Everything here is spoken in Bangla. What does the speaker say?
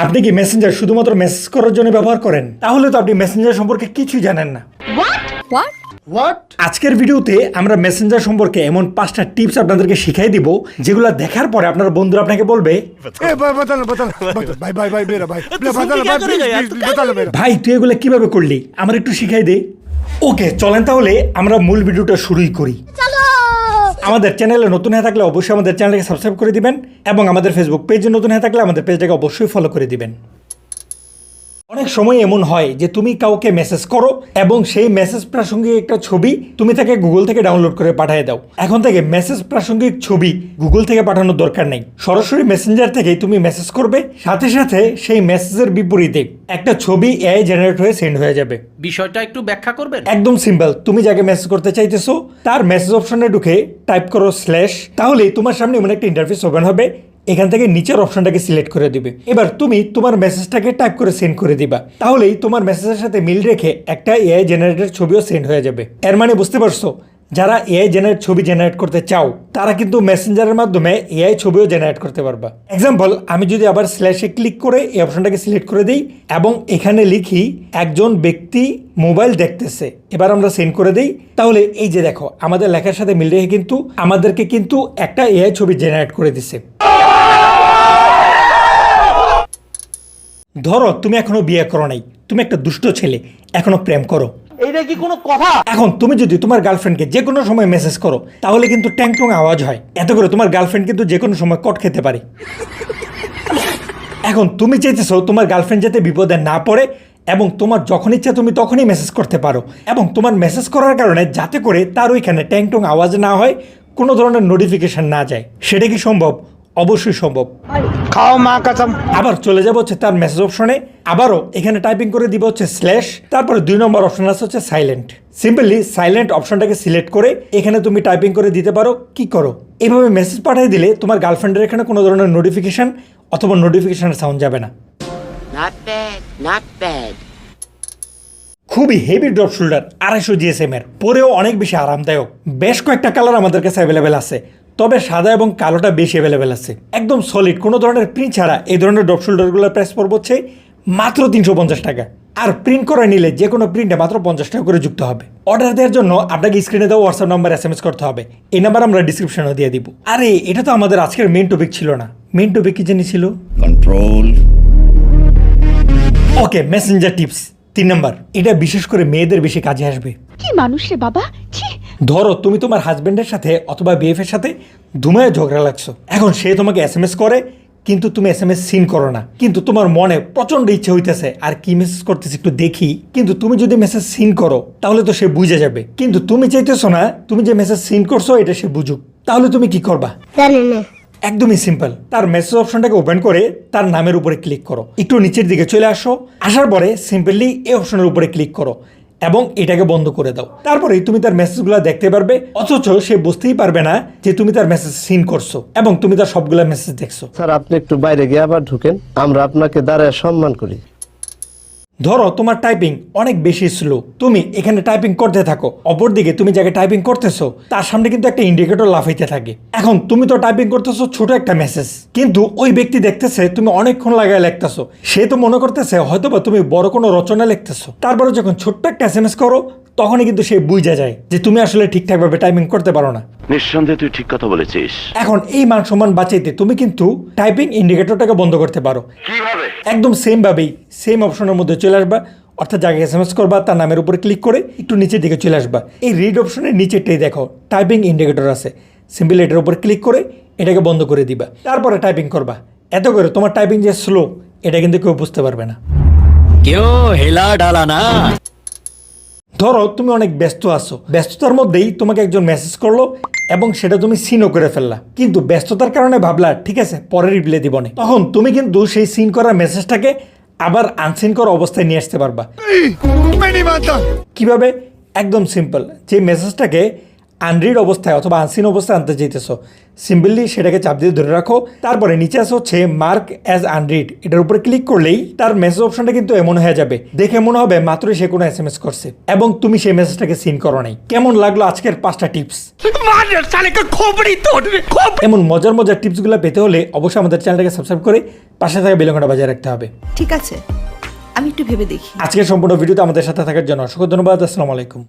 আপনি কি মেসেঞ্জার শুধুমাত্র মেসেজ করার জন্য ব্যবহার করেন? তাহলে তো আপনি মেসেঞ্জার সম্পর্কে কিছুই জানেন না। আজকের ভিডিওতে আমরা মেসেঞ্জার সম্পর্কে এমন 5টা টিপস আপনাদেরকে শিখাই দিব, যেগুলো দেখার পরে আপনার বন্ধুরা আপনাকে বলবে, ভাই তুই এগুলো কিভাবে করলি, আমার একটু শিখাই দে। ওকে, চলেন তাহলে আমরা মূল ভিডিওটা শুরুই করি। আমাদের চ্যানেলে নতুন হয়ে থাকলে অবশ্যই আমাদের চ্যানেলকে সাবস্ক্রাইব করে দিবেন এবং আমাদের ফেসবুক পেজে নতুন হয়ে থাকলে আমাদের পেজটাকে অবশ্যই ফলো করে দিবেন। অনেক সময় এমন হয় যে তুমি কাউকে মেসেজ করো এবং সেই মেসেজ প্রাসঙ্গিক একটা ছবি তুমি তাকে গুগল থেকে ডাউনলোড করে পাঠিয়ে দাও। এখন থেকে মেসেজ প্রাসঙ্গিক ছবি গুগল থেকে পাঠানোর দরকার নেই, সরাসরি মেসেঞ্জার থেকে তুমি মেসেজ করবে, সাথে সাথে সেই মেসেজের বিপরীতে একটা ছবি এআই জেনারেট হয়ে সেন্ড হয়ে যাবে। বিষয়টা একটু ব্যাখ্যা করবেন? একদম সিম্পল, তুমি যাকে মেসেজ করতে চাইতেছো তার মেসেজ অপশনে ঢুকে টাইপ করো স্ল্যাশ, তাহলেই তোমার সামনে এমন একটা ইন্টারফেস ওপেন হবে। এখান থেকে নিচের অপশনটাকে সিলেক্ট করে দিবে। এবার তুমি তোমার মেসেজটাকে টাইপ করে সেন্ড করে দিবা, তাহলেই তোমার মেসেজের সাথে মিল রেখে একটা এআই জেনারেটেড ছবিও সেন্ড হয়ে যাবে। এর মানে বুঝতে পারছো, যারা এআই জেনারেট ছবি জেনারেট করতে চাও তারা কিন্তু মেসেঞ্জারের মাধ্যমে এআই ছবিও জেনারেট করতে পারবা। এক্সাম্পল, আমি যদি আবার স্ল্যাশে ক্লিক করে এই অপশনটাকে সিলেক্ট করে দিই এবং এখানে লিখি একজন ব্যক্তি মোবাইল দেখতেছে, এবার আমরা সেন্ড করে দিই, তাহলে এই যে দেখো আমাদের লেখার সাথে মিল রেখে কিন্তু আমাদেরকে কিন্তু একটা এআই ছবি জেনারেট করে দিচ্ছে। ধরো তুমি এখনো বিয়ে করো নাই, তুমি একটা দুষ্ট ছেলে, এখনো প্রেম করো। এইটা কি কোনো কথা? এখন তুমি যদি তোমার গার্লফ্রেন্ডকে যে কোনো সময় মেসেজ করো তাহলে কিন্তু ট্যাং টং আওয়াজ হয়, এত করে তোমার গার্লফ্রেন্ড কিন্তু যে কোনো সময় কট খেতে পারে। এখন তুমি চাইতেছো তোমার গার্লফ্রেন্ড যাতে বিপদে না পড়ে এবং তোমার যখন ইচ্ছা তুমি তখনই মেসেজ করতে পারো, এবং তোমার মেসেজ করার কারণে যাতে করে তার ওইখানে ট্যাং টং আওয়াজ না হয়, কোনো ধরনের নোটিফিকেশন না যায়। সেটা কি সম্ভব? অবশ্যই সম্ভব। খাও মা কসম। আবার চলে যাবো হচ্ছে তার মেসেজ অপশনে, আবারও এখানে টাইপিং করে দিব হচ্ছে স্ল্যাশ, তারপরে 2 নম্বর অপশন আছে হচ্ছে সাইলেন্ট। সিম্পলি সাইলেন্ট অপশনটাকে সিলেক্ট করে এখানে তুমি টাইপিং করে দিতে পারো কি করো। এইভাবে মেসেজ পাঠিয়ে দিলে তোমার গার্লফ্রেন্ডের এখানে কোনো ধরনের নোটিফিকেশন অথবা নোটিফিকেশনের সাউন্ড যাবে না। Not bad. খুবই হেভি ড্রপ শোল্ডার, 250 GSM এর, পরেও অনেক বেশি আরামদায়ক। বেশ কয়েকটা কালার আমাদের কাছে অ্যাভেলেবেল আছে, তবে সাদা এবং কালোটা বেশি অ্যাভেলেবেল আছে। একদম সলিড, কোনো ধরনের প্রিন্ট ছাড়া এই ধরনের ড্রপ শোল্ডারগুলোর প্রাইস পড়বে হচ্ছে মাত্র 350 টাকা। আর প্রিন্ট করে নিলে যে কোনো প্রিন্টে মাত্র 50 টাকা করে যুক্ত হবে। অর্ডার দেওয়ার জন্য আপনাকে স্ক্রিনে দেওয়া হোয়াটসঅ্যাপ নাম্বার SMS করতে হবে, এই নাম্বার আমরা ডিসক্রিপশনে দিয়ে দিব। আরে এটা তো আমাদের আজকের মেইন টপিক ছিল না। মেইন টপিক কি জানি ছিল? কন্ট্রোল। ওকে, মেসেঞ্জার টিপস 3 নাম্বার, এটা বিশেষ করে মেয়েদের বেশি কাজে আসবে। কি মানুষ রে বাবা, ছি। ধরো তুমি তোমার হাজবেন্ডের সাথে অথবা বিএফ এর সাথে ধুমায় ঝগড়া লাগছো, এখন সে তোমাকে SMS করে কিন্তু তুমি SMS সিন করো না, কিন্তু তোমার মনে প্রচন্ড ইচ্ছে হইতেছে আর কি মেসেজ করতেছে একটু দেখি, কিন্তু তুমি যদি মেসেজ সিন করো তাহলে তো সে বুঝে যাবে, কিন্তু তুমি চাইতেছো না তুমি যে মেসেজ সিন করছো এটা সে বুঝুক, তাহলে তুমি কি করবা? একদমই সিম্পল, তার মেসেজ অপশনটাকে ওপেন করে তার নামের উপরে ক্লিক করো, একটু নিচের দিকে চলে আসো, আসার পরে সিম্পলি এই অপশনের উপরে ক্লিক করো এবং এটাকে বন্ধ করে দাও। তারপরেই তুমি তার মেসেজগুলো দেখতে পারবে, অথচ সে বুঝতেই পারবে না যে তুমি তার মেসেজ সিন করছো এবং তুমি তার সবগুলা মেসেজ দেখছো। স্যার আপনি একটু বাইরে গিয়ে আবার ঢুকেন, আমরা আপনাকে দাঁড়ায় সম্মান করি। ধরো তোমার টাইপিং অনেক বেশি স্লো, তুমি এখানে টাইপিং করতে থাকো, অপরদিকে তুমি যাকে টাইপিং করতেছো তার সামনে কিন্তু একটা ইন্ডিকেটর লাফাইতে থাকে। এখন তুমি তো টাইপিং করতেছো ছোট একটা মেসেজ, কিন্তু ওই ব্যক্তি দেখতেছে তুমি অনেকক্ষণ লাগায় লিখতেছো, সে তো মনে করতেছে হয়তোবা তুমি বড় কোনো রচনা লিখতেছো। তারপরে যখন ছোট্ট একটা SMS করো তখনই কিন্তু সে বুঝে যায় যে তুমি আসলে ঠিকঠাক ভাবে টাইপিং করতে পারো না। নিঃসন্দেহে তুই ঠিক কথা বলেছিস। এখন এই মান সম্মান বাঁচাইতে তুমি কিন্তু টাইপিং ইন্ডিকেটরটাকে বন্ধ করতে পারো। কিভাবে? একদম সেম ভাবেই সেম অপশনের মধ্যে চলে আসবা, অর্থাৎ যাকে SMS করবা তার নামের উপরে ক্লিক করে একটু নিচের দিকে চলে আসবা, এই রিড অপশনের নিচেরটাই দেখো টাইপিং ইন্ডিকেটর আছে, সিম্পলি এটার উপর ক্লিক করে এটাকে বন্ধ করে দিবা, তারপরে টাইপিং করবা। এত করে তোমার টাইপিং যে স্লো এটা কিন্তু কেউ বুঝতে পারবে না। কেউ হেলা ডালা না। ধরো তুমি অনেক ব্যস্ত আছো, ব্যস্ততার মধ্যেই তোমাকে একজন মেসেজ করলো এবং সেটা তুমি সিনও করে ফেললা, কিন্তু ব্যস্ততার কারণে ভাবলা ঠিক আছে পরে রিপ্লাই দিব না, তখন তুমি কিন্তু সেই সিন করা মেসেজটাকে আবার আনসিন করা অবস্থায় নিয়ে আসতে পারবা। কিভাবে? একদম সিম্পল, যে মেসেজটাকে আনরিড অবস্থায় অথবা আনসিন অবস্থায় আনতে চাইতেছো, সিম্পলি সেটাকে চাপ দিয়ে ধরে রাখো। তারপরে নিচে আসে হচ্ছে মার্ক অ্যাজ আনরিড, এটার উপরে ক্লিক করলেই তার মেসেজ অপশনটা কিন্তু এমন হয়ে যাবে, দেখে মনে হবে মাত্রই সে কোনো SMS করছে এবং তুমি সেই মেসেজটাকে সিন করো নাই। কেমন লাগলো আজকের 5টা টিপস? এমন মজার মজার টিপসগুলো পেতে হলে অবশ্যই আমাদের চ্যানেলটাকে সাবস্ক্রাইব করে পাশে থাকা বেল আইকনটা বাজিয়ে রাখতে হবে। ঠিক আছে, আমি একটু ভেবে দেখি। আজকের সম্পূর্ণ ভিডিওতে আমাদের সাথে থাকার জন্য অসংখ্য ধন্যবাদ। আসসালামু আলাইকুম।